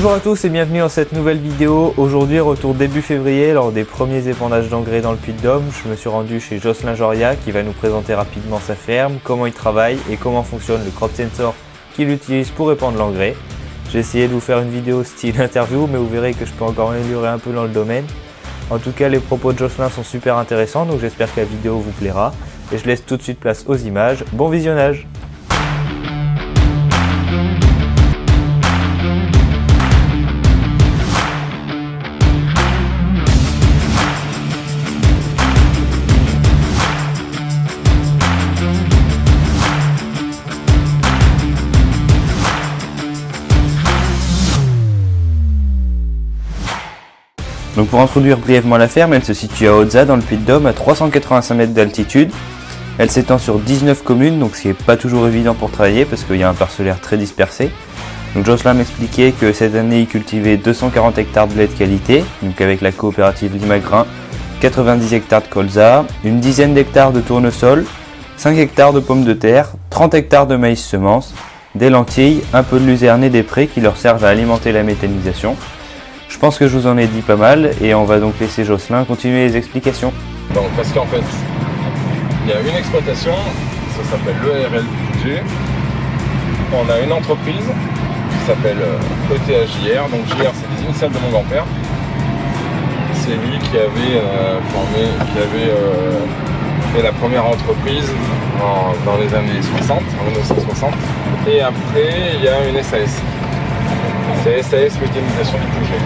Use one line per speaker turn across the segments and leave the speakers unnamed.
Bonjour à tous et bienvenue dans cette nouvelle vidéo. Aujourd'hui, retour début février lors des premiers épandages d'engrais dans le Puy-de-Dôme. Je me suis rendu chez Jocelyn Joria qui va nous présenter rapidement sa ferme, comment il travaille et comment fonctionne le crop sensor qu'il utilise pour épandre l'engrais. J'ai essayé de vous faire une vidéo style interview, mais vous verrez que je peux encore améliorer un peu dans le domaine. En tout cas, les propos de Jocelyn sont super intéressants, donc j'espère que la vidéo vous plaira. Et je laisse tout de suite place aux images. Bon visionnage! Donc pour introduire brièvement la ferme, elle se situe à Hautza dans le Puy-de-Dôme à 385 mètres d'altitude. Elle s'étend sur 19 communes, donc ce qui n'est pas toujours évident pour travailler parce qu'il y a un parcellaire très dispersé. Donc Jocelyn m'expliquait que cette année il cultivait 240 hectares de blé de qualité, donc avec la coopérative Limagrin, 90 hectares de colza, une dizaine d'hectares de tournesol, 5 hectares de pommes de terre, 30 hectares de maïs semence, des lentilles, un peu de luzerne et des prés qui leur servent à alimenter la méthanisation. Je pense que je vous en ai dit pas mal et on va donc laisser Jocelyn continuer les explications.
Donc parce qu'en fait, il y a une exploitation, ça s'appelle l'ERLG. On a une entreprise qui s'appelle ETHJR. Donc JR, c'est les initiales de mon grand-père. C'est lui qui avait fait la première entreprise dans les années 60, en 1960. Et après, il y a une SAS. C'est SAS méthanisation du projet.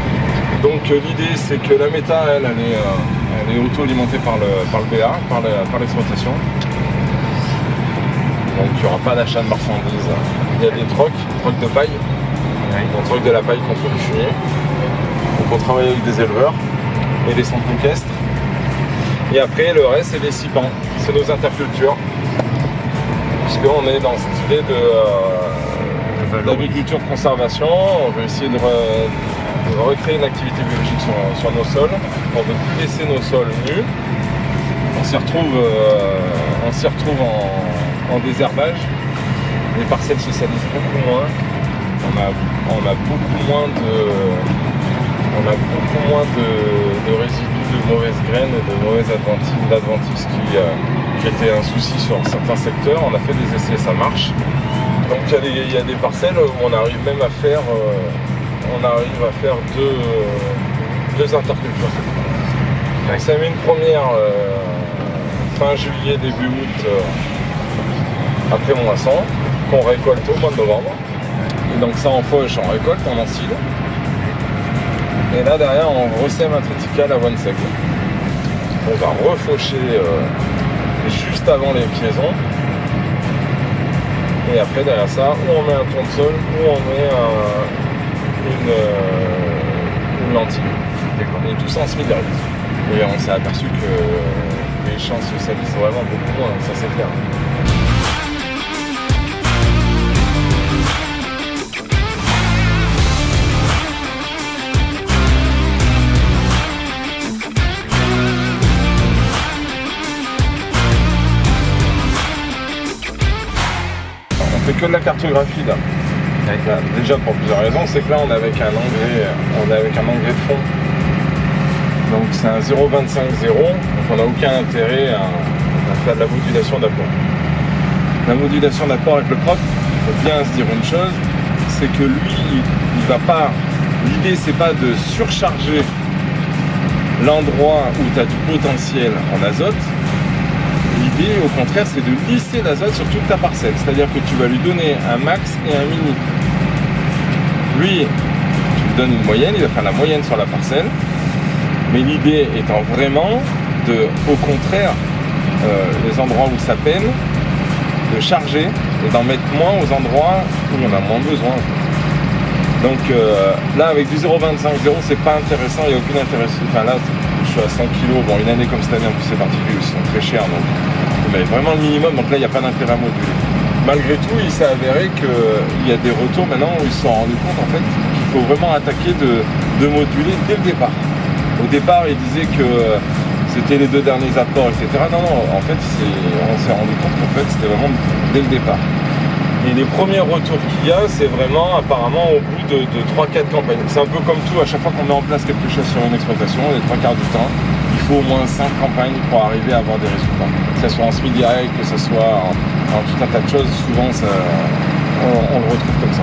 Donc l'idée c'est que la méta elle est auto-alimentée par le BA, par l'exploitation. Donc il n'y aura pas d'achat de marchandises. Il y a des trocs de paille. On troque de la paille contre du fumier. Donc on travaille avec des éleveurs et des centres équestres. Et après le reste c'est des cipans, c'est nos intercultures. Puisqu'on est dans cette idée d'agriculture de conservation, on veut essayer de recréer une activité biologique sur nos sols, on veut laisser nos sols nus, on s'y retrouve en désherbage, les parcelles se salissent beaucoup moins, on a beaucoup moins de résidus de mauvaises graines et de mauvaises adventices qui était un souci sur certains secteurs. On a fait des essais, ça marche. Donc il y a des parcelles où on arrive même à faire, deux intercultures. Donc ça met une première fin juillet, début août, après moisson, qu'on récolte au mois de novembre. Et donc ça en fauche, on récolte, on encile. Et là derrière on resème un triticale à one sec. On va refaucher juste avant les piaisons. Et après derrière ça, ou on met un tournesol, ou on met une lentille. Et tout ça en semi-direct. Et on s'est aperçu que les champs se salissent vraiment beaucoup moins, ça c'est clair. On fait que de la cartographie là. Déjà pour plusieurs raisons, c'est que là on est avec un engrais de fond. Donc c'est un 0,25-0, donc on n'a aucun intérêt à faire de la modulation d'apport. La modulation d'apport avec le crop, il faut bien se dire une chose, c'est que lui, il va pas. L'idée c'est pas de surcharger l'endroit où tu as du potentiel en azote. L'idée, au contraire, c'est de lisser l'azote sur toute ta parcelle. C'est-à-dire que tu vas lui donner un max et un mini. Lui, tu lui donnes une moyenne, il va faire la moyenne sur la parcelle. Mais l'idée étant vraiment de, au contraire, les endroits où ça peine, de charger et d'en mettre moins aux endroits où on a moins besoin. En fait. Donc là, avec du 0,25-0, c'est pas intéressant, il n'y a aucun intérêt. Enfin là, je suis à 100 kg. Bon, une année comme cette année, en plus, ces particules sont très chères. Donc on met vraiment le minimum, donc là, il n'y a pas d'intérêt à moduler. Malgré tout, il s'est avéré qu'il y a des retours maintenant où ils se sont rendus compte en fait qu'il faut vraiment attaquer de moduler dès le départ. Au départ, ils disaient que c'était les 2 derniers apports, etc. Non, en fait, on s'est rendu compte qu'en fait, c'était vraiment dès le départ. Et les premiers retours qu'il y a, c'est vraiment apparemment au bout de 3-4 campagnes. C'est un peu comme tout, à chaque fois qu'on met en place quelque chose sur une exploitation, les 3 quarts du temps, il faut au moins 5 campagnes pour arriver à avoir des résultats. Que ce soit en semi-direct, que ce soit en tout un tas de choses, souvent on le retrouve comme ça.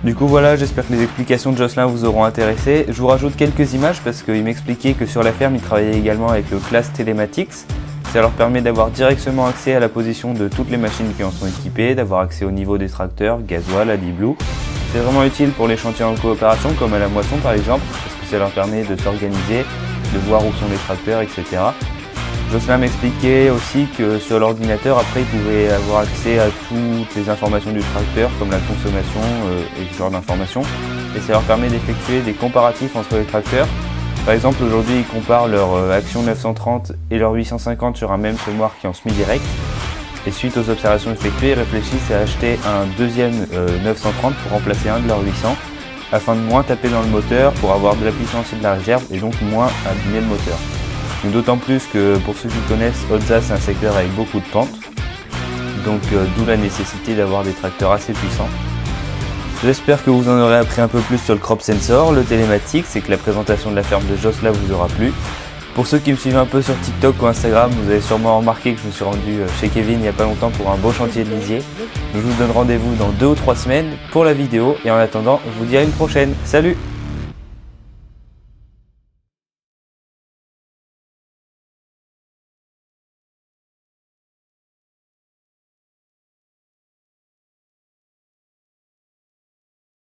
Du coup voilà, j'espère que les explications de Jocelyn vous auront intéressé. Je vous rajoute quelques images parce qu'il m'expliquait que sur la ferme, il travaillait également avec le Class Telematics. Ça leur permet d'avoir directement accès à la position de toutes les machines qui en sont équipées, d'avoir accès au niveau des tracteurs, gasoil, AdBlue. C'est vraiment utile pour les chantiers en coopération comme à la moisson par exemple, parce que ça leur permet de s'organiser, de voir où sont les tracteurs, etc. Jocelyn m'expliquait aussi que sur l'ordinateur, après, il pouvait avoir accès à toutes les informations du tracteur, comme la consommation et ce genre d'informations. Et ça leur permet d'effectuer des comparatifs entre les tracteurs. Par exemple, aujourd'hui, ils comparent leur Action 930 et leur 850 sur un même semoir qui est en semi-direct. Et suite aux observations effectuées, ils réfléchissent à acheter un deuxième 930 pour remplacer un de leurs 800, afin de moins taper dans le moteur, pour avoir de la puissance et de la réserve, et donc moins abîmer le moteur. D'autant plus que pour ceux qui connaissent, Otza c'est un secteur avec beaucoup de pentes, donc d'où la nécessité d'avoir des tracteurs assez puissants. J'espère que vous en aurez appris un peu plus sur le crop sensor, le télématique, c'est que la présentation de la ferme de Jocelyn vous aura plu. Pour ceux qui me suivent un peu sur TikTok ou Instagram, vous avez sûrement remarqué que je me suis rendu chez Kevin il n'y a pas longtemps pour un beau chantier de lisier. Je vous donne rendez-vous dans 2 ou 3 semaines pour la vidéo et en attendant, je vous dis à une prochaine. Salut!